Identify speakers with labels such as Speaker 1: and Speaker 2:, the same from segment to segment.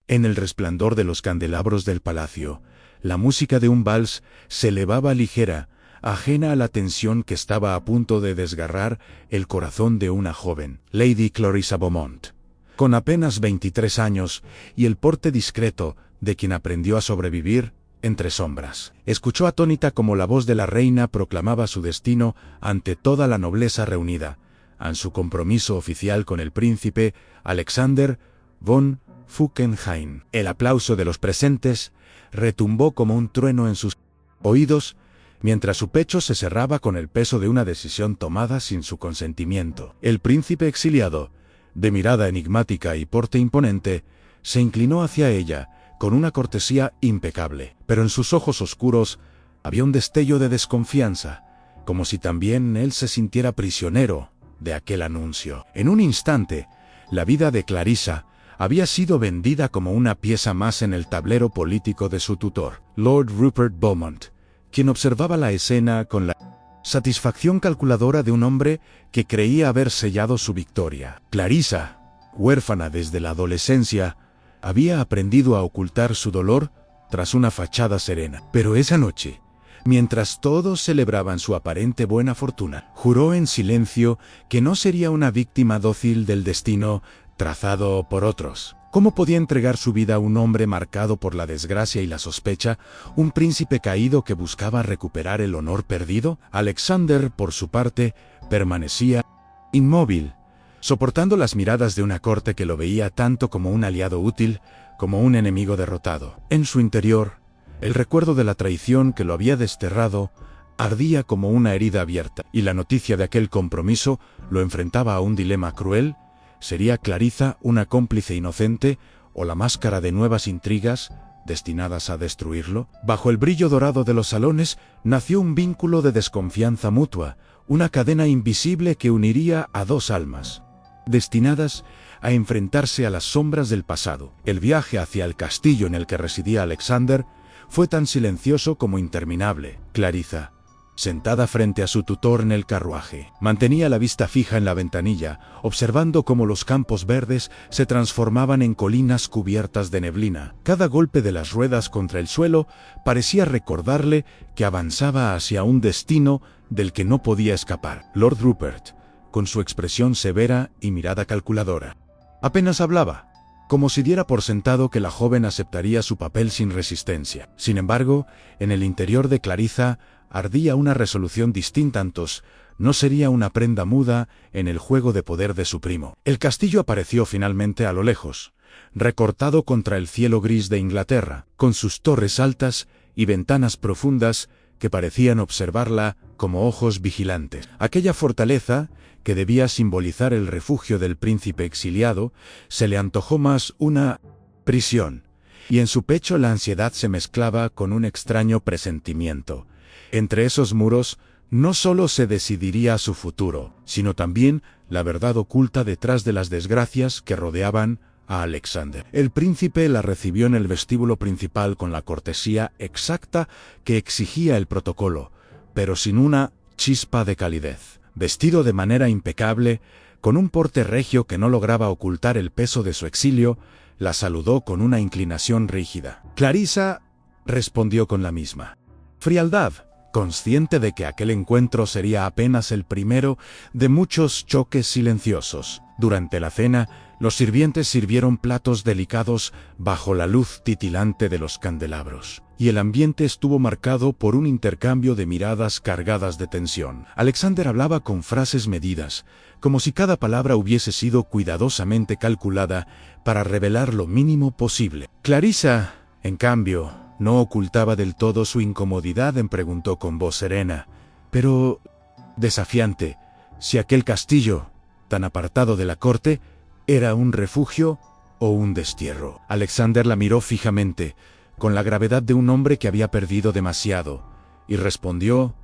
Speaker 1: En el resplandor de los candelabros del palacio, la música de un vals se elevaba ligera, ajena a la tensión que estaba a punto de desgarrar el corazón de una joven, Lady Clarissa Beaumont. Con apenas 23 años y el porte discreto de quien aprendió a sobrevivir entre sombras. Escuchó atónita como la voz de la reina proclamaba su destino ante toda la nobleza reunida, en su compromiso oficial con el príncipe Alexander von Falkenhayn. El aplauso de los presentes retumbó como un trueno en sus oídos, mientras su pecho se cerraba con el peso de una decisión tomada sin su consentimiento. El príncipe exiliado, de mirada enigmática y porte imponente, se inclinó hacia ella, con una cortesía impecable. Pero en sus ojos oscuros había un destello de desconfianza, como si también él se sintiera prisionero de aquel anuncio. En un instante, la vida de Clarissa había sido vendida como una pieza más en el tablero político de su tutor, Lord Rupert Beaumont, quien observaba la escena con la satisfacción calculadora de un hombre que creía haber sellado su victoria. Clarissa, huérfana desde la adolescencia, había aprendido a ocultar su dolor tras una fachada serena. Pero esa noche, mientras todos celebraban su aparente buena fortuna, juró en silencio que no sería una víctima dócil del destino trazado por otros. ¿Cómo podía entregar su vida a un hombre marcado por la desgracia y la sospecha, un príncipe caído que buscaba recuperar el honor perdido? Alexander, por su parte, permanecía inmóvil, soportando las miradas de una corte que lo veía tanto como un aliado útil como un enemigo derrotado. En su interior, el recuerdo de la traición que lo había desterrado ardía como una herida abierta, y la noticia de aquel compromiso lo enfrentaba a un dilema cruel. ¿Sería Clarissa una cómplice inocente o la máscara de nuevas intrigas destinadas a destruirlo? Bajo el brillo dorado de los salones nació un vínculo de desconfianza mutua, una cadena invisible que uniría a dos almas, destinadas a enfrentarse a las sombras del pasado. El viaje hacia el castillo en el que residía Alexander fue tan silencioso como interminable. Clarissa, sentada frente a su tutor en el carruaje, mantenía la vista fija en la ventanilla, observando cómo los campos verdes se transformaban en colinas cubiertas de neblina. Cada golpe de las ruedas contra el suelo parecía recordarle que avanzaba hacia un destino del que no podía escapar. Lord Rupert, con su expresión severa y mirada calculadora, apenas hablaba, como si diera por sentado que la joven aceptaría su papel sin resistencia. Sin embargo, en el interior de Clarissa ardía una resolución distinta. No sería una prenda muda en el juego de poder de su primo. El castillo apareció finalmente a lo lejos, recortado contra el cielo gris de Inglaterra, con sus torres altas y ventanas profundas que parecían observarla como ojos vigilantes. Aquella fortaleza, que debía simbolizar el refugio del príncipe exiliado, se le antojó más una prisión, y en su pecho la ansiedad se mezclaba con un extraño presentimiento. Entre esos muros no solo se decidiría su futuro, sino también la verdad oculta detrás de las desgracias que rodeaban a Alexander. El príncipe la recibió en el vestíbulo principal con la cortesía exacta que exigía el protocolo, pero sin una chispa de calidez. Vestido de manera impecable, con un porte regio que no lograba ocultar el peso de su exilio, la saludó con una inclinación rígida. Clarissa respondió con la misma frialdad, consciente de que aquel encuentro sería apenas el primero de muchos choques silenciosos. Durante la cena, los sirvientes sirvieron platos delicados bajo la luz titilante de los candelabros, y el ambiente estuvo marcado por un intercambio de miradas cargadas de tensión. Alexander hablaba con frases medidas, como si cada palabra hubiese sido cuidadosamente calculada para revelar lo mínimo posible. Clarissa, en cambio, no ocultaba del todo su incomodidad. Preguntó con voz serena, pero desafiante, si aquel castillo, tan apartado de la corte, era un refugio o un destierro. Alexander la miró fijamente, con la gravedad de un hombre que había perdido demasiado, y respondió: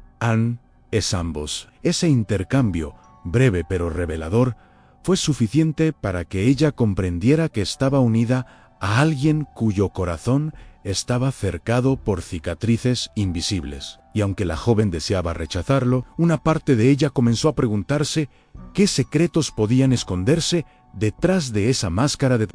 Speaker 1: es ambos. Ese intercambio, breve pero revelador, fue suficiente para que ella comprendiera que estaba unida a alguien cuyo corazón estaba cercado por cicatrices invisibles. Y aunque la joven deseaba rechazarlo, una parte de ella comenzó a preguntarse qué secretos podían esconderse detrás de esa máscara de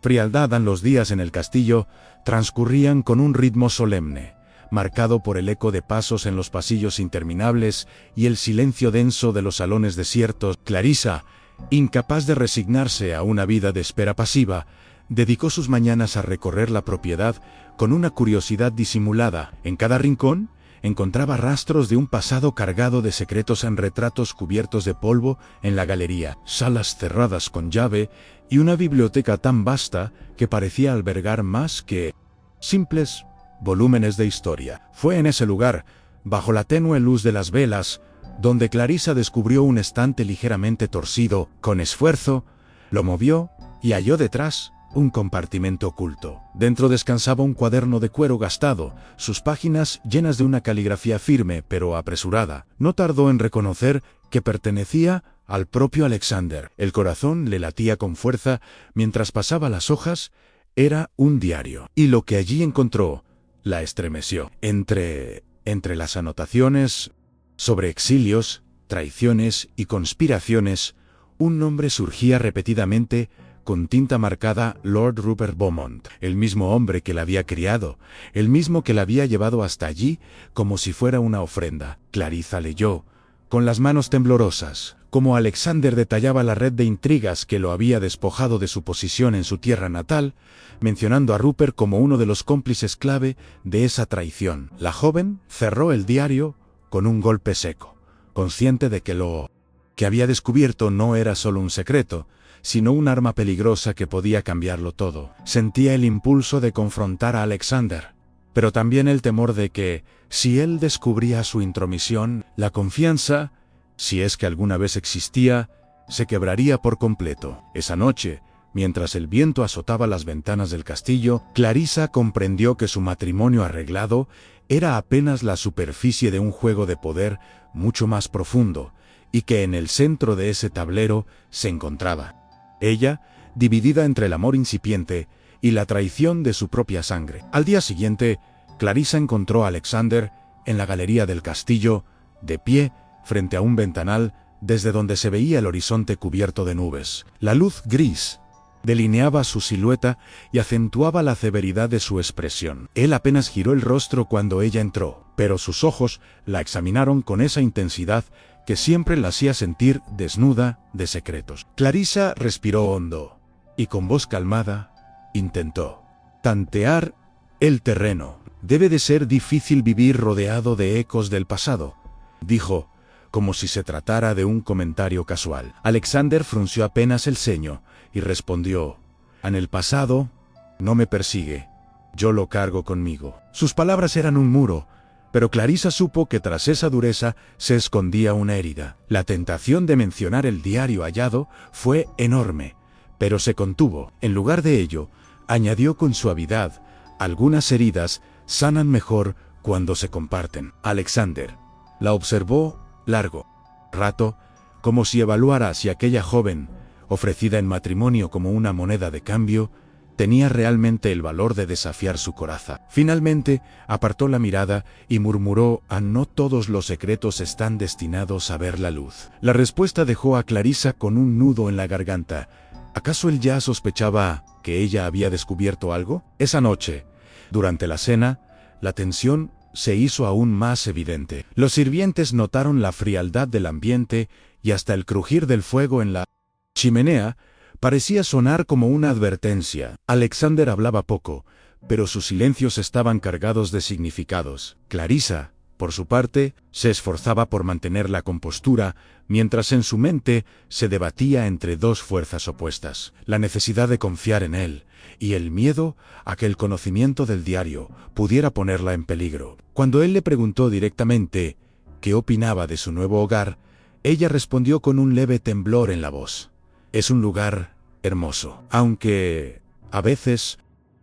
Speaker 1: frialdad los días en el castillo transcurrían con un ritmo solemne, marcado por el eco de pasos en los pasillos interminables y el silencio denso de los salones desiertos. Clarisa, incapaz de resignarse a una vida de espera pasiva, dedicó sus mañanas a recorrer la propiedad con una curiosidad disimulada. En cada rincón encontraba rastros de un pasado cargado de secretos en retratos cubiertos de polvo en la galería, salas cerradas con llave y una biblioteca tan vasta que parecía albergar más que simples volúmenes de historia. Fue en ese lugar, bajo la tenue luz de las velas, donde Clarisa descubrió un estante ligeramente torcido. Con esfuerzo, lo movió y halló detrás un compartimento oculto. Dentro descansaba un cuaderno de cuero gastado, sus páginas llenas de una caligrafía firme pero apresurada. No tardó en reconocer que pertenecía al propio Alexander. El corazón le latía con fuerza mientras pasaba las hojas. Era un diario, y lo que allí encontró la estremeció. Entre las anotaciones sobre exilios, traiciones y conspiraciones, un nombre surgía repetidamente con tinta marcada: Lord Rupert Beaumont, el mismo hombre que la había criado, el mismo que la había llevado hasta allí como si fuera una ofrenda. Clarisa leyó, con las manos temblorosas, cómo Alexander detallaba la red de intrigas que lo había despojado de su posición en su tierra natal, mencionando a Rupert como uno de los cómplices clave de esa traición. La joven cerró el diario con un golpe seco, consciente de que lo que había descubierto no era solo un secreto, sino un arma peligrosa que podía cambiarlo todo. Sentía el impulso de confrontar a Alexander, pero también el temor de que, si él descubría su intromisión, la confianza, si es que alguna vez existía, se quebraría por completo. Esa noche, mientras el viento azotaba las ventanas del castillo, Clarisa comprendió que su matrimonio arreglado era apenas la superficie de un juego de poder mucho más profundo, y que en el centro de ese tablero se encontraba ella, dividida entre el amor incipiente y la traición de su propia sangre. Al día siguiente, Clarisa encontró a Alexander en la galería del castillo, de pie, frente a un ventanal, desde donde se veía el horizonte cubierto de nubes. La luz gris delineaba su silueta y acentuaba la severidad de su expresión. Él apenas giró el rostro cuando ella entró, pero sus ojos la examinaron con esa intensidad que siempre la hacía sentir desnuda de secretos. Clarisa respiró hondo y con voz calmada intentó tantear el terreno. Debe de ser difícil vivir rodeado de ecos del pasado, dijo, como si se tratara de un comentario casual. Alexander frunció apenas el ceño y respondió: en el pasado no me persigue, yo lo cargo conmigo. Sus palabras eran un muro, pero Clarisa supo que tras esa dureza se escondía una herida. La tentación de mencionar el diario hallado fue enorme, pero se contuvo. En lugar de ello, añadió con suavidad: algunas heridas sanan mejor cuando se comparten. Alexander la observó largo rato, como si evaluara si aquella joven, ofrecida en matrimonio como una moneda de cambio, tenía realmente el valor de desafiar su coraza. Finalmente, apartó la mirada y murmuró: no todos los secretos están destinados a ver la luz. La respuesta dejó a Clarisa con un nudo en la garganta. ¿Acaso él ya sospechaba que ella había descubierto algo? Esa noche, durante la cena, la tensión se hizo aún más evidente. Los sirvientes notaron la frialdad del ambiente y hasta el crujir del fuego en la chimenea parecía sonar como una advertencia. Alexander hablaba poco, pero sus silencios estaban cargados de significados. Clarisa, por su parte, se esforzaba por mantener la compostura, mientras en su mente se debatía entre dos fuerzas opuestas: la necesidad de confiar en él y el miedo a que el conocimiento del diario pudiera ponerla en peligro. Cuando él le preguntó directamente qué opinaba de su nuevo hogar, ella respondió con un leve temblor en la voz: es un lugar hermoso, aunque a veces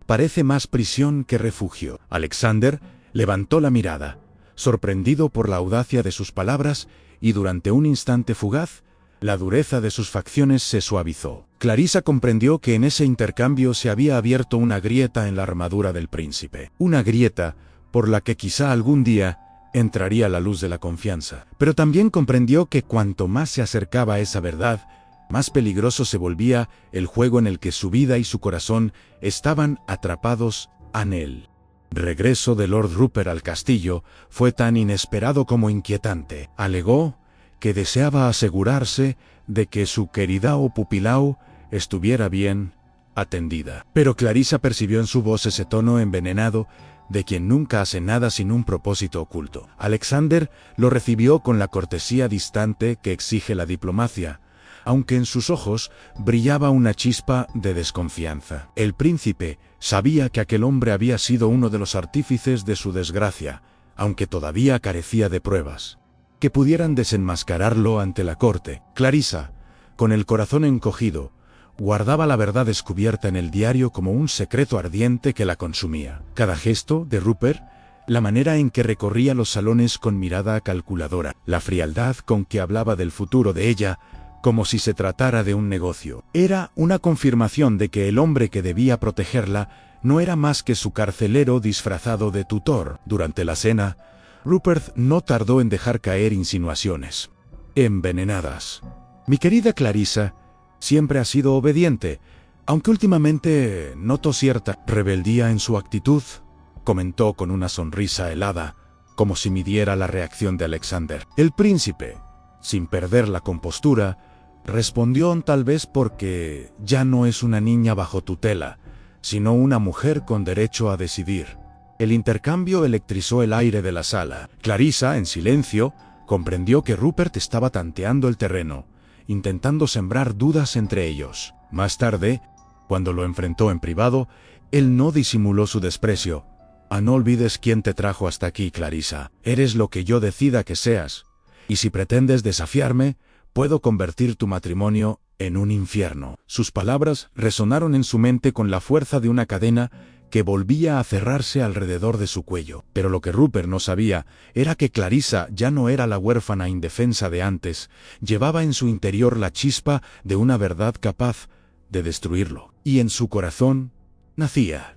Speaker 1: parece más prisión que refugio. Alexander levantó la mirada, sorprendido por la audacia de sus palabras, y durante un instante fugaz, la dureza de sus facciones se suavizó. Clarisa comprendió que en ese intercambio se había abierto una grieta en la armadura del príncipe. Una grieta por la que quizá algún día entraría la luz de la confianza. Pero también comprendió que cuanto más se acercaba a esa verdad, Más peligroso se volvía el juego en el que su vida y su corazón estaban atrapados en él. El regreso de Lord Rupert al castillo fue tan inesperado como inquietante. Alegó que deseaba asegurarse de que su querida Pupilau estuviera bien atendida. Pero Clarissa percibió en su voz ese tono envenenado de quien nunca hace nada sin un propósito oculto. Alexander lo recibió con la cortesía distante que exige la diplomacia, aunque en sus ojos brillaba una chispa de desconfianza. El príncipe sabía que aquel hombre había sido uno de los artífices de su desgracia, aunque todavía carecía de pruebas que pudieran desenmascararlo ante la corte. Clarissa, con el corazón encogido, guardaba la verdad descubierta en el diario como un secreto ardiente que la consumía. Cada gesto de Rupert, la manera en que recorría los salones con mirada calculadora, la frialdad con que hablaba del futuro de ella, como si se tratara de un negocio, era una confirmación de que el hombre que debía protegerla no era más que su carcelero disfrazado de tutor. Durante la cena, Rupert no tardó en dejar caer insinuaciones envenenadas. Mi querida Clarissa siempre ha sido obediente, aunque últimamente noto cierta rebeldía en su actitud, comentó con una sonrisa helada, como si midiera la reacción de Alexander. El príncipe, sin perder la compostura, respondió tal vez porque ya no es una niña bajo tutela, sino una mujer con derecho a decidir. El intercambio electrizó el aire de la sala. Clarissa, en silencio, comprendió que Rupert estaba tanteando el terreno, intentando sembrar dudas entre ellos. Más tarde, cuando lo enfrentó en privado, él no disimuló su desprecio. No olvides quién te trajo hasta aquí, Clarissa. Eres lo que yo decida que seas. Y si pretendes desafiarme, puedo convertir tu matrimonio en un infierno. Sus palabras resonaron en su mente con la fuerza de una cadena que volvía a cerrarse alrededor de su cuello. Pero lo que Rupert no sabía era que Clarissa ya no era la huérfana indefensa de antes, llevaba en su interior la chispa de una verdad capaz de destruirlo. Y en su corazón nacía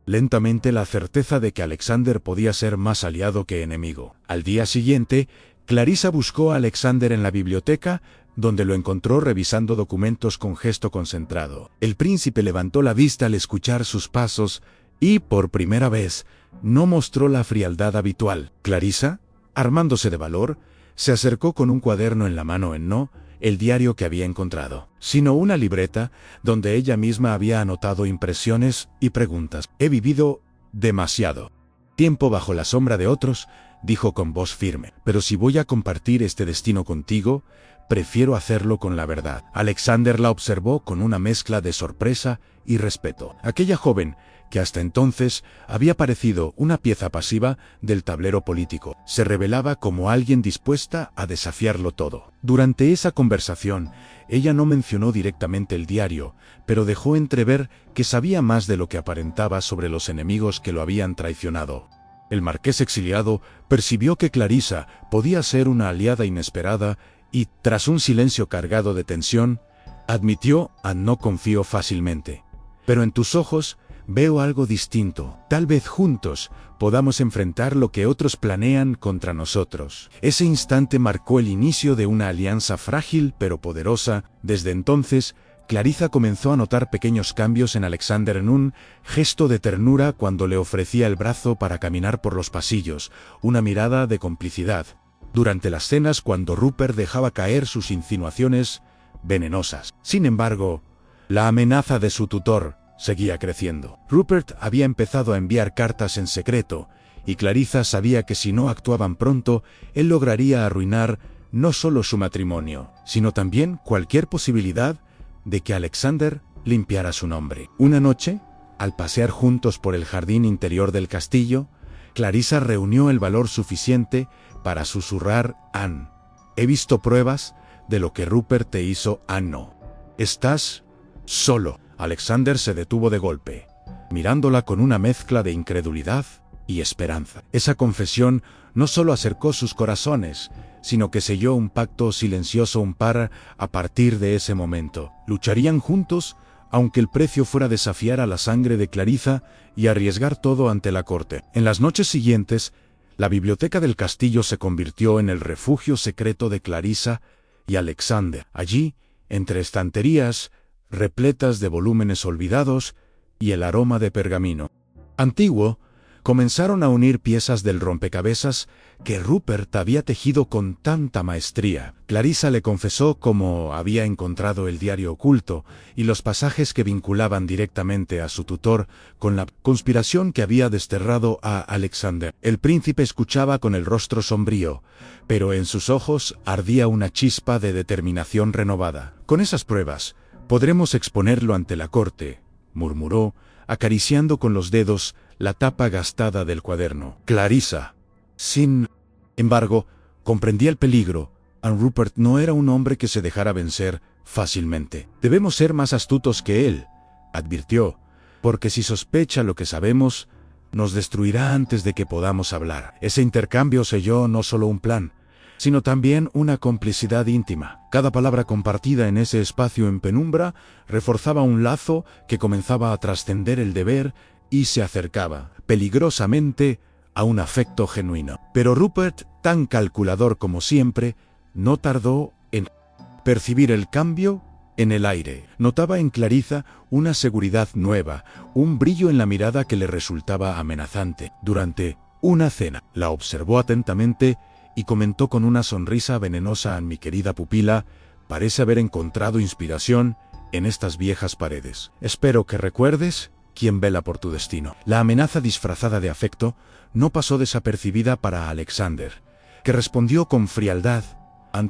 Speaker 1: lentamente la certeza de que Alexander podía ser más aliado que enemigo. Al día siguiente, Clarissa buscó a Alexander en la biblioteca, donde lo encontró revisando documentos con gesto concentrado. El príncipe levantó la vista al escuchar sus pasos y, por primera vez, no mostró la frialdad habitual. Clarissa, armándose de valor, se acercó con un cuaderno en la mano no el diario que había encontrado, sino una libreta donde ella misma había anotado impresiones y preguntas. He vivido demasiado tiempo bajo la sombra de otros, dijo con voz firme, pero si voy a compartir este destino contigo, prefiero hacerlo con la verdad. Alexander la observó con una mezcla de sorpresa y respeto. Aquella joven, que hasta entonces había parecido una pieza pasiva del tablero político, se revelaba como alguien dispuesta a desafiarlo todo. Durante esa conversación, ella no mencionó directamente el diario, pero dejó entrever que sabía más de lo que aparentaba sobre los enemigos que lo habían traicionado. El marqués exiliado percibió que Clarissa podía ser una aliada inesperada y, tras un silencio cargado de tensión, admitió: no confío fácilmente. Pero en tus ojos veo algo distinto. Tal vez juntos podamos enfrentar lo que otros planean contra nosotros. Ese instante marcó el inicio de una alianza frágil pero poderosa. Desde entonces, Clarissa comenzó a notar pequeños cambios en Alexander, en un gesto de ternura cuando le ofrecía el brazo para caminar por los pasillos, una mirada de complicidad. Durante las cenas, cuando Rupert dejaba caer sus insinuaciones venenosas. Sin embargo, la amenaza de su tutor seguía creciendo. Rupert había empezado a enviar cartas en secreto, y Clarissa sabía que si no actuaban pronto, él lograría arruinar no solo su matrimonio, sino también cualquier posibilidad de que Alexander limpiara su nombre. Una noche, al pasear juntos por el jardín interior del castillo, Clarissa reunió el valor suficiente para susurrar: Anne, he visto pruebas de lo que Rupert te hizo. No. Estás solo. Alexander se detuvo de golpe, mirándola con una mezcla de incredulidad y esperanza. Esa confesión no solo acercó sus corazones, sino que selló un pacto silencioso. A partir de ese momento, lucharían juntos, aunque el precio fuera desafiar a la sangre de Clarissa y arriesgar todo ante la corte. En las noches siguientes, la biblioteca del castillo se convirtió en el refugio secreto de Clarissa y Alexander. Allí, entre estanterías repletas de volúmenes olvidados y el aroma de pergamino antiguo, comenzaron a unir piezas del rompecabezas que Rupert había tejido con tanta maestría. Clarissa le confesó cómo había encontrado el diario oculto y los pasajes que vinculaban directamente a su tutor con la conspiración que había desterrado a Alexander. El príncipe escuchaba con el rostro sombrío, pero en sus ojos ardía una chispa de determinación renovada. «Con esas pruebas, podremos exponerlo ante la corte», murmuró, acariciando con los dedos la tapa gastada del cuaderno. Clarissa, sin embargo, comprendía el peligro. Rupert no era un hombre que se dejara vencer fácilmente. «Debemos ser más astutos que él», advirtió, «porque si sospecha lo que sabemos, nos destruirá antes de que podamos hablar». Ese intercambio selló no solo un plan, sino también una complicidad íntima. Cada palabra compartida en ese espacio en penumbra reforzaba un lazo que comenzaba a trascender el deber y se acercaba, peligrosamente, a un afecto genuino. Pero Rupert, tan calculador como siempre, no tardó en percibir el cambio en el aire. Notaba en Clarissa una seguridad nueva, un brillo en la mirada que le resultaba amenazante. Durante una cena, la observó atentamente y comentó con una sonrisa venenosa: «Mi querida pupila parece haber encontrado inspiración en estas viejas paredes. Espero que recuerdes quién vela por tu destino». La amenaza disfrazada de afecto no pasó desapercibida para Alexander, que respondió con frialdad: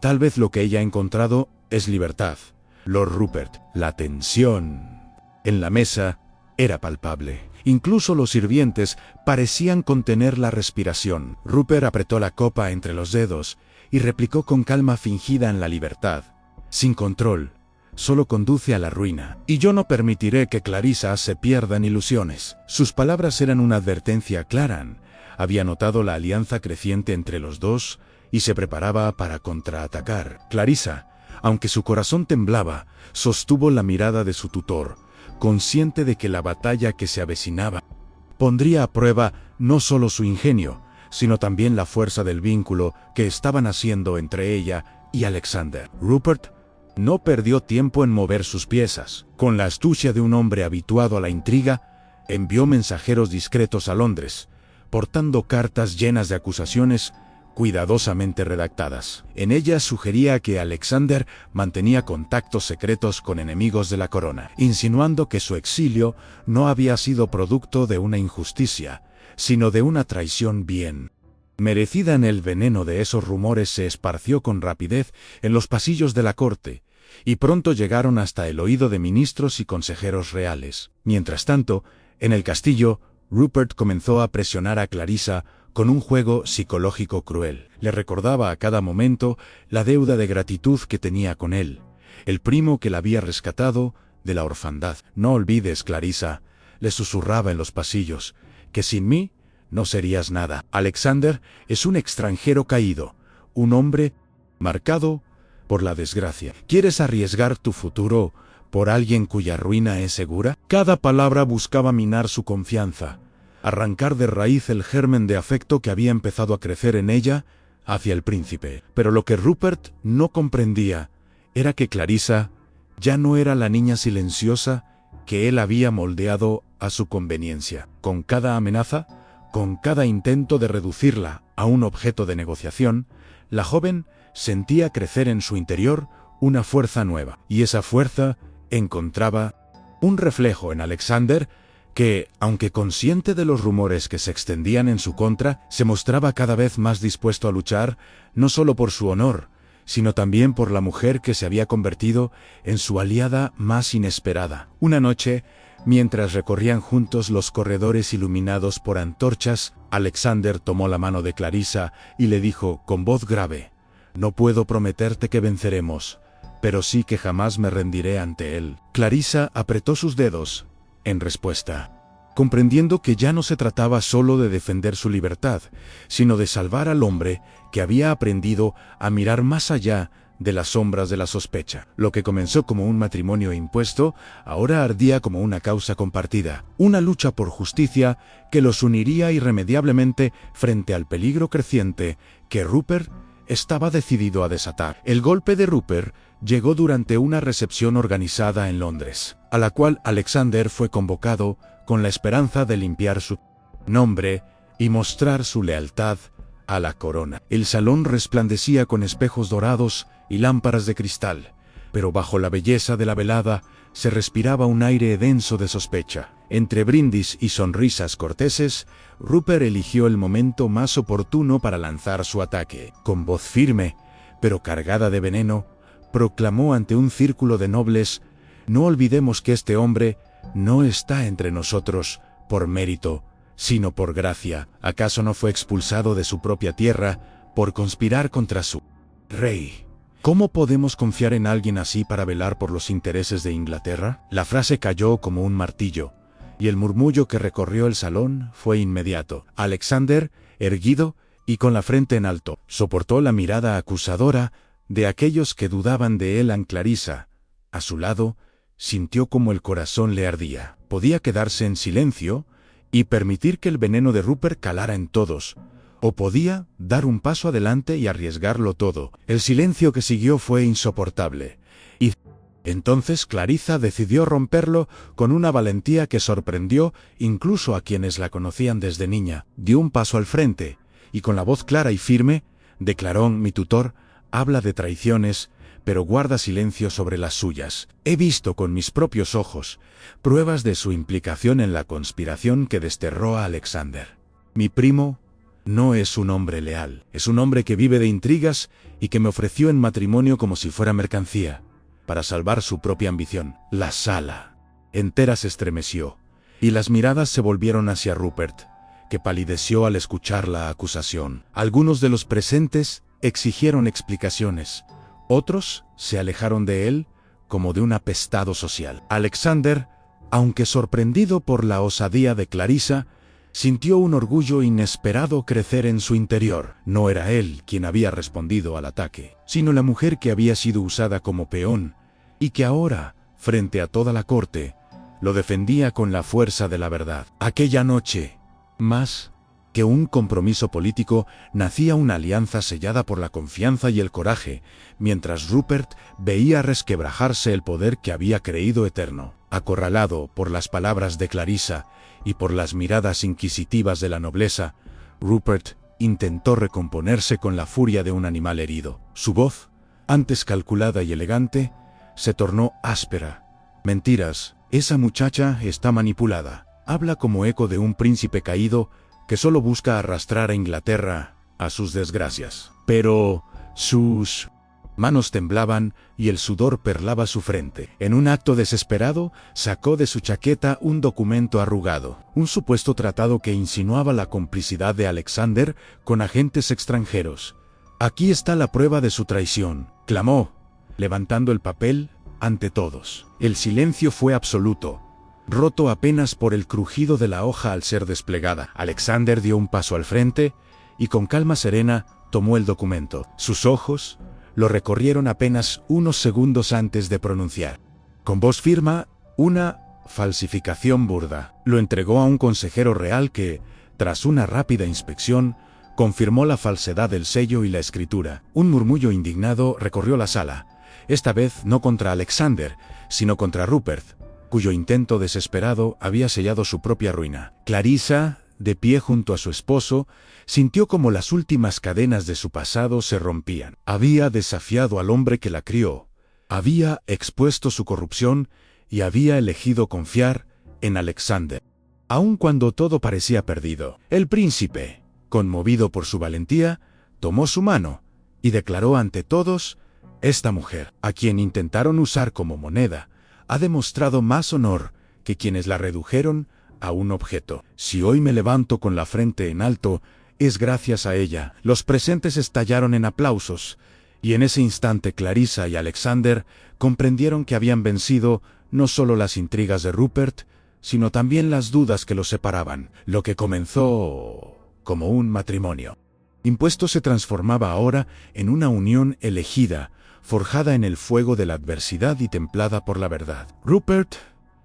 Speaker 1: «Tal vez lo que ella ha encontrado es libertad, Lord Rupert». La tensión en la mesa era palpable. Incluso los sirvientes parecían contener la respiración. Rupert apretó la copa entre los dedos y replicó con calma fingida: «En la libertad, sin control, solo conduce a la ruina, y yo no permitiré que Clarissa se pierda en ilusiones». Sus palabras eran una advertencia clara. Había notado la alianza creciente entre los dos y se preparaba para contraatacar. Clarissa, aunque su corazón temblaba, sostuvo la mirada de su tutor, consciente de que la batalla que se avecinaba pondría a prueba no solo su ingenio, sino también la fuerza del vínculo que estaban haciendo entre ella y Alexander. Rupert no perdió tiempo en mover sus piezas. Con la astucia de un hombre habituado a la intriga, envió mensajeros discretos a Londres, portando cartas llenas de acusaciones cuidadosamente redactadas. En ellas sugería que Alexander mantenía contactos secretos con enemigos de la corona, insinuando que su exilio no había sido producto de una injusticia, sino de una traición bien merecida. El veneno de esos rumores se esparció con rapidez en los pasillos de la corte, y pronto llegaron hasta el oído de ministros y consejeros reales. Mientras tanto, en el castillo, Rupert comenzó a presionar a Clarissa con un juego psicológico cruel. Le recordaba a cada momento la deuda de gratitud que tenía con él, el primo que la había rescatado de la orfandad. «No olvides, Clarissa», le susurraba en los pasillos, «que sin mí no serías nada. Alexander es un extranjero caído, un hombre marcado por la desgracia. ¿Quieres arriesgar tu futuro por alguien cuya ruina es segura?». Cada palabra buscaba minar su confianza, arrancar de raíz el germen de afecto que había empezado a crecer en ella hacia el príncipe. Pero lo que Rupert no comprendía era que Clarissa ya no era la niña silenciosa que él había moldeado a su conveniencia. Con cada amenaza, con cada intento de reducirla a un objeto de negociación, la joven sentía crecer en su interior una fuerza nueva, y esa fuerza encontraba un reflejo en Alexander, que, aunque consciente de los rumores que se extendían en su contra, se mostraba cada vez más dispuesto a luchar, no solo por su honor, sino también por la mujer que se había convertido en su aliada más inesperada. Una noche, mientras recorrían juntos los corredores iluminados por antorchas, Alexander tomó la mano de Clarissa y le dijo con voz grave: «No puedo prometerte que venceremos, pero sí que jamás me rendiré ante él». Clarissa apretó sus dedos en respuesta, comprendiendo que ya no se trataba solo de defender su libertad, sino de salvar al hombre que había aprendido a mirar más allá de las sombras de la sospecha. Lo que comenzó como un matrimonio impuesto, ahora ardía como una causa compartida, una lucha por justicia que los uniría irremediablemente frente al peligro creciente que Rupert estaba decidido a desatar. El golpe de Rupert llegó durante una recepción organizada en Londres, a la cual Alexander fue convocado con la esperanza de limpiar su nombre y mostrar su lealtad a la corona. El salón resplandecía con espejos dorados y lámparas de cristal, pero bajo la belleza de la velada se respiraba un aire denso de sospecha. Entre brindis y sonrisas corteses, Rupert eligió el momento más oportuno para lanzar su ataque. Con voz firme, pero cargada de veneno, proclamó ante un círculo de nobles: «No olvidemos que este hombre no está entre nosotros por mérito, sino por gracia. ¿Acaso no fue expulsado de su propia tierra por conspirar contra su rey? ¿Cómo podemos confiar en alguien así para velar por los intereses de Inglaterra?». La frase cayó como un martillo, y el murmullo que recorrió el salón fue inmediato. Alexander, erguido y con la frente en alto, soportó la mirada acusadora de aquellos que dudaban de él. Clarisa, a su lado, sintió como el corazón le ardía. Podía quedarse en silencio y permitir que el veneno de Rupert calara en todos, o podía dar un paso adelante y arriesgarlo todo. El silencio que siguió fue insoportable, y entonces Clarisa decidió romperlo con una valentía que sorprendió incluso a quienes la conocían desde niña. Dio un paso al frente, y con la voz clara y firme, declaró: «Mi tutor habla de traiciones, pero guarda silencio sobre las suyas. He visto con mis propios ojos pruebas de su implicación en la conspiración que desterró a Alexander. Mi primo no es un hombre leal, es un hombre que vive de intrigas y que me ofreció en matrimonio como si fuera mercancía, para salvar su propia ambición». La sala entera se estremeció, y las miradas se volvieron hacia Rupert, que palideció al escuchar la acusación. Algunos de los presentes exigieron explicaciones, otros se alejaron de él como de un apestado social. Alexander, aunque sorprendido por la osadía de Clarisa, sintió un orgullo inesperado crecer en su interior. No era él quien había respondido al ataque, sino la mujer que había sido usada como peón y que ahora, frente a toda la corte, lo defendía con la fuerza de la verdad. Aquella noche, más que un compromiso político, nacía una alianza sellada por la confianza y el coraje, mientras Rupert veía resquebrajarse el poder que había creído eterno. Acorralado por las palabras de Clarisa y por las miradas inquisitivas de la nobleza, Rupert intentó recomponerse con la furia de un animal herido. Su voz, antes calculada y elegante, se tornó áspera. «Mentiras, esa muchacha está manipulada. Habla como eco de un príncipe caído que solo busca arrastrar a Inglaterra a sus desgracias». Pero sus manos temblaban y el sudor perlaba su frente. En un acto desesperado, sacó de su chaqueta un documento arrugado, un supuesto tratado que insinuaba la complicidad de Alexander con agentes extranjeros. «Aquí está la prueba de su traición», clamó, levantando el papel ante todos. El silencio fue absoluto, roto apenas por el crujido de la hoja al ser desplegada. Alexander dio un paso al frente y con calma serena tomó el documento. Sus ojos lo recorrieron apenas unos segundos antes de pronunciar, con voz firme, una falsificación burda. Lo entregó a un consejero real que, tras una rápida inspección, confirmó la falsedad del sello y la escritura. Un murmullo indignado recorrió la sala, esta vez no contra Alexander, sino contra Rupert, cuyo intento desesperado había sellado su propia ruina. Clarisa, de pie junto a su esposo, sintió como las últimas cadenas de su pasado se rompían. Había desafiado al hombre que la crió, había expuesto su corrupción y había elegido confiar en Alexander. Aun cuando todo parecía perdido, el príncipe, conmovido por su valentía, tomó su mano y declaró ante todos: «Esta mujer, a quien intentaron usar como moneda, ha demostrado más honor que quienes la redujeron a un objeto. Si hoy me levanto con la frente en alto, es gracias a ella». Los presentes estallaron en aplausos, y en ese instante Clarisa y Alexander comprendieron que habían vencido no solo las intrigas de Rupert, sino también las dudas que los separaban. Lo que comenzó como un matrimonio impuesto se transformaba ahora en una unión elegida, forjada en el fuego de la adversidad y templada por la verdad. Rupert,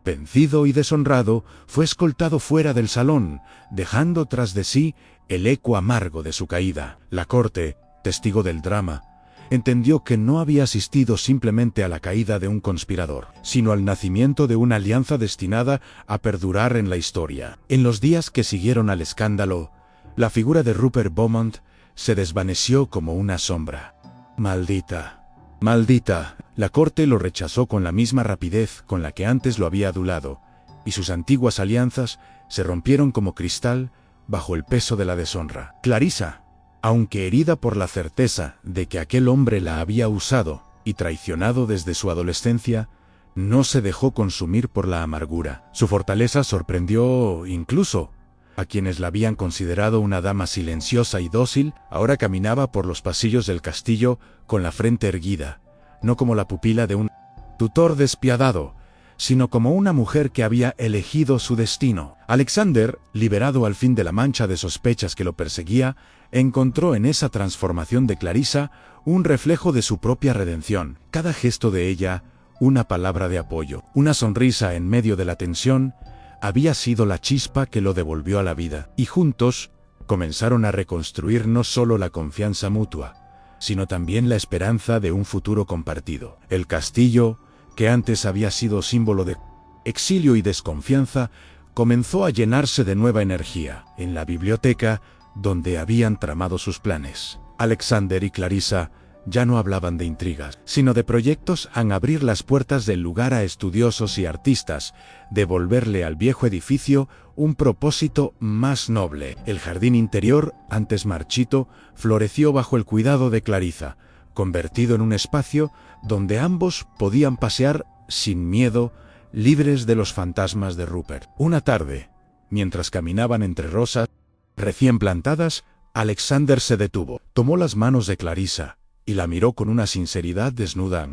Speaker 1: vencido y deshonrado, fue escoltado fuera del salón, dejando tras de sí el eco amargo de su caída. La corte, testigo del drama, entendió que no había asistido simplemente a la caída de un conspirador, sino al nacimiento de una alianza destinada a perdurar en la historia. En los días que siguieron al escándalo, la figura de Rupert Beaumont se desvaneció como una sombra. Maldita. Maldita. La corte lo rechazó con la misma rapidez con la que antes lo había adulado, y sus antiguas alianzas se rompieron como cristal bajo el peso de la deshonra. Clarissa, aunque herida por la certeza de que aquel hombre la había usado y traicionado desde su adolescencia, no se dejó consumir por la amargura. Su fortaleza sorprendió incluso a quienes la habían considerado una dama silenciosa y dócil. Ahora caminaba por los pasillos del castillo con la frente erguida, no como la pupila de un tutor despiadado, sino como una mujer que había elegido su destino. Alexander, liberado al fin de la mancha de sospechas que lo perseguía, encontró en esa transformación de Clarissa un reflejo de su propia redención. Cada gesto de ella, una palabra de apoyo, una sonrisa en medio de la tensión, había sido la chispa que lo devolvió a la vida. Y juntos comenzaron a reconstruir no solo la confianza mutua, sino también la esperanza de un futuro compartido. El castillo, que antes había sido símbolo de exilio y desconfianza, comenzó a llenarse de nueva energía. En la biblioteca, donde habían tramado sus planes, Alexander y Clarissa ya no hablaban de intrigas, sino de proyectos en abrir las puertas del lugar a estudiosos y artistas, devolverle al viejo edificio un propósito más noble. El jardín interior, antes marchito, floreció bajo el cuidado de Clarissa, convertido en un espacio donde ambos podían pasear sin miedo, libres de los fantasmas de Rupert. Una tarde, mientras caminaban entre rosas recién plantadas, Alexander se detuvo, tomó las manos de Clarissa y la miró con una sinceridad desnuda.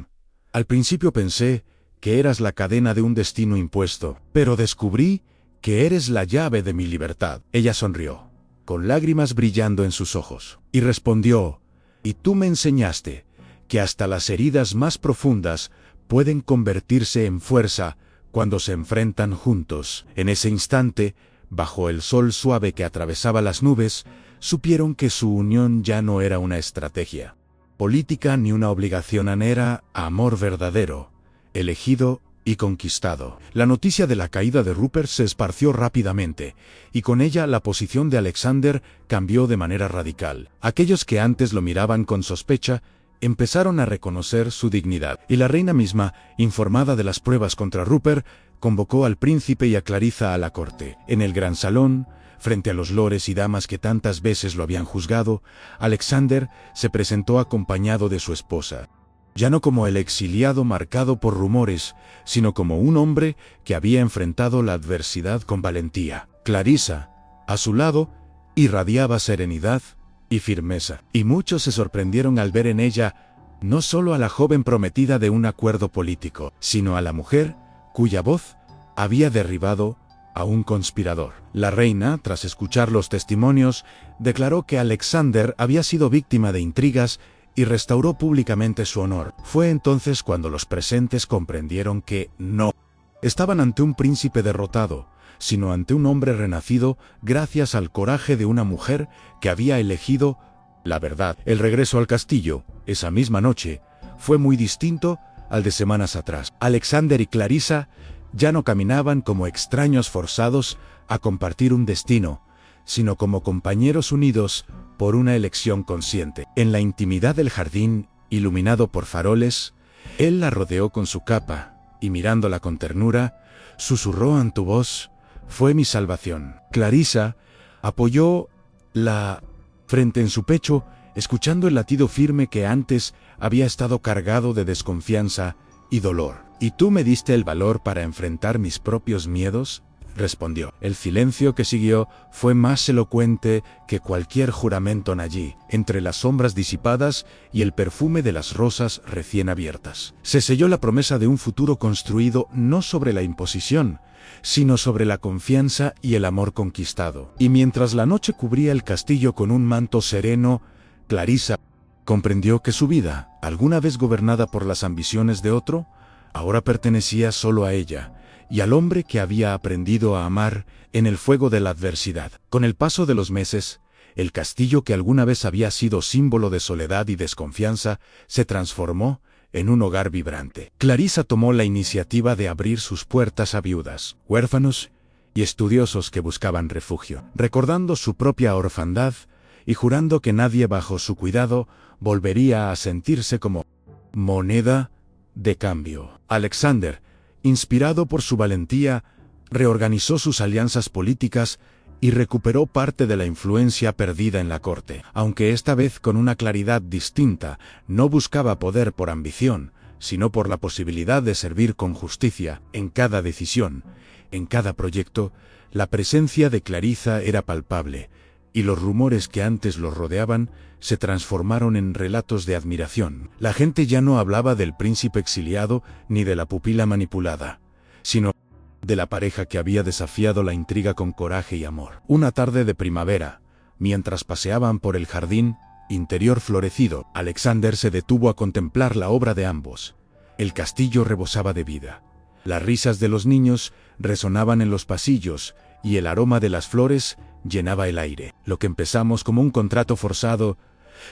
Speaker 1: Al principio pensé que eras la cadena de un destino impuesto, pero descubrí que eres la llave de mi libertad. Ella sonrió, con lágrimas brillando en sus ojos, y respondió: y tú me enseñaste que hasta las heridas más profundas pueden convertirse en fuerza cuando se enfrentan juntos. En ese instante, bajo el sol suave que atravesaba las nubes, supieron que su unión ya no era una estrategia política ni una obligación, era amor verdadero, elegido y conquistado. La noticia de la caída de Rupert se esparció rápidamente, y con ella la posición de Alexander cambió de manera radical. Aquellos que antes lo miraban con sospecha empezaron a reconocer su dignidad, y la reina misma, informada de las pruebas contra Rupert, convocó al príncipe y a Clarissa a la corte. En el gran salón, frente a los lores y damas que tantas veces lo habían juzgado, Alexander se presentó acompañado de su esposa, ya no como el exiliado marcado por rumores, sino como un hombre que había enfrentado la adversidad con valentía. Clarissa, a su lado, irradiaba serenidad y firmeza, y muchos se sorprendieron al ver en ella no solo a la joven prometida de un acuerdo político, sino a la mujer cuya voz había derribado a un conspirador. La reina, tras escuchar los testimonios, declaró que Alexander había sido víctima de intrigas y restauró públicamente su honor. Fue entonces cuando los presentes comprendieron que no estaban ante un príncipe derrotado, sino ante un hombre renacido gracias al coraje de una mujer que había elegido la verdad. El regreso al castillo, esa misma noche, fue muy distinto al de semanas atrás. Alexander y Clarissa ya no caminaban como extraños forzados a compartir un destino, sino como compañeros unidos por una elección consciente. En la intimidad del jardín, iluminado por faroles, él la rodeó con su capa, y mirándola con ternura, susurró en tu voz: fue mi salvación. Clarissa apoyó la frente en su pecho, escuchando el latido firme que antes había estado cargado de desconfianza y dolor. ¿Y tú me diste el valor para enfrentar mis propios miedos?, respondió. El silencio que siguió fue más elocuente que cualquier juramento allí, entre las sombras disipadas y el perfume de las rosas recién abiertas. Se selló la promesa de un futuro construido no sobre la imposición, sino sobre la confianza y el amor conquistado. Y mientras la noche cubría el castillo con un manto sereno, Clarissa comprendió que su vida, alguna vez gobernada por las ambiciones de otro, ahora pertenecía solo a ella y al hombre que había aprendido a amar en el fuego de la adversidad. Con el paso de los meses, El castillo que alguna vez había sido símbolo de soledad y desconfianza se transformó en un hogar vibrante. Clarisa tomó la iniciativa de abrir sus puertas a viudas, huérfanos y estudiosos que buscaban refugio, recordando su propia orfandad y jurando que nadie bajo su cuidado volvería a sentirse como moneda de cambio. Alexander, inspirado por su valentía, reorganizó sus alianzas políticas y recuperó parte de la influencia perdida en la corte, aunque esta vez con una claridad distinta. No buscaba poder por ambición, sino por la posibilidad de servir con justicia. En cada decisión, en cada proyecto, la presencia de Clarisa era palpable, y los rumores que antes los rodeaban se transformaron en relatos de admiración. La gente ya no hablaba del príncipe exiliado ni de la pupila manipulada, sino de la pareja que había desafiado la intriga con coraje y amor. Una tarde de primavera, mientras paseaban por el jardín interior florecido, Alexander se detuvo a contemplar la obra de ambos. El castillo rebosaba de vida. Las risas de los niños resonaban en los pasillos y el aroma de las flores llenaba el aire. Lo que empezamos como un contrato forzado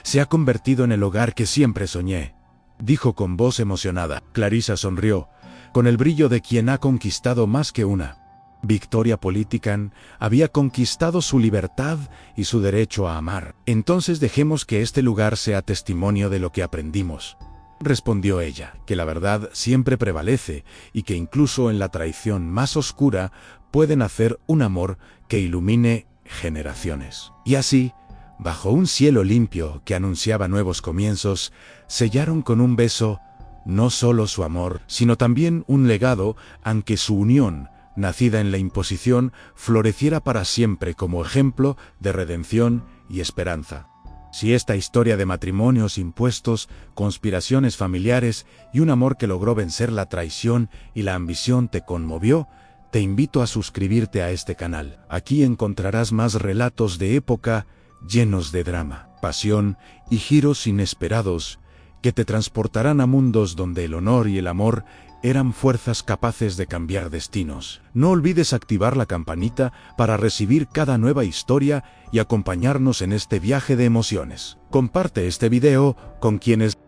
Speaker 1: se ha convertido en el hogar que siempre soñé, dijo con voz emocionada. Clarisa sonrió, con el brillo de quien ha conquistado más que una victoria política. Había conquistado su libertad y su derecho a amar. Entonces dejemos que este lugar sea testimonio de lo que aprendimos, respondió ella, que la verdad siempre prevalece y que incluso en la traición más oscura puede nacer un amor que ilumine generaciones. Y así, bajo un cielo limpio que anunciaba nuevos comienzos, sellaron con un beso no solo su amor, sino también un legado, aunque su unión, nacida en la imposición, floreciera para siempre como ejemplo de redención y esperanza. Si esta historia de matrimonios impuestos, conspiraciones familiares y un amor que logró vencer la traición y la ambición te conmovió, te invito a suscribirte a este canal. Aquí encontrarás más relatos de época llenos de drama, pasión y giros inesperados que te transportarán a mundos donde el honor y el amor eran fuerzas capaces de cambiar destinos. No olvides activar la campanita para recibir cada nueva historia y acompañarnos en este viaje de emociones. Comparte este video con quienes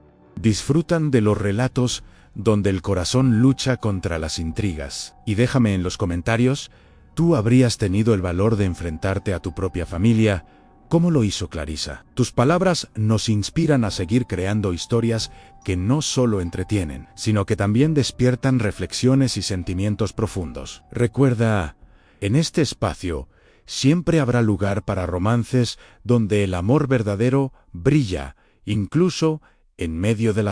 Speaker 1: disfrutan de los relatos donde el corazón lucha contra las intrigas. Y déjame en los comentarios, ¿tú habrías tenido el valor de enfrentarte a tu propia familia? ¿Cómo lo hizo Clarisa? Tus palabras nos inspiran a seguir creando historias que no solo entretienen, sino que también despiertan reflexiones y sentimientos profundos. Recuerda, en este espacio siempre habrá lugar para romances donde el amor verdadero brilla, incluso en medio de la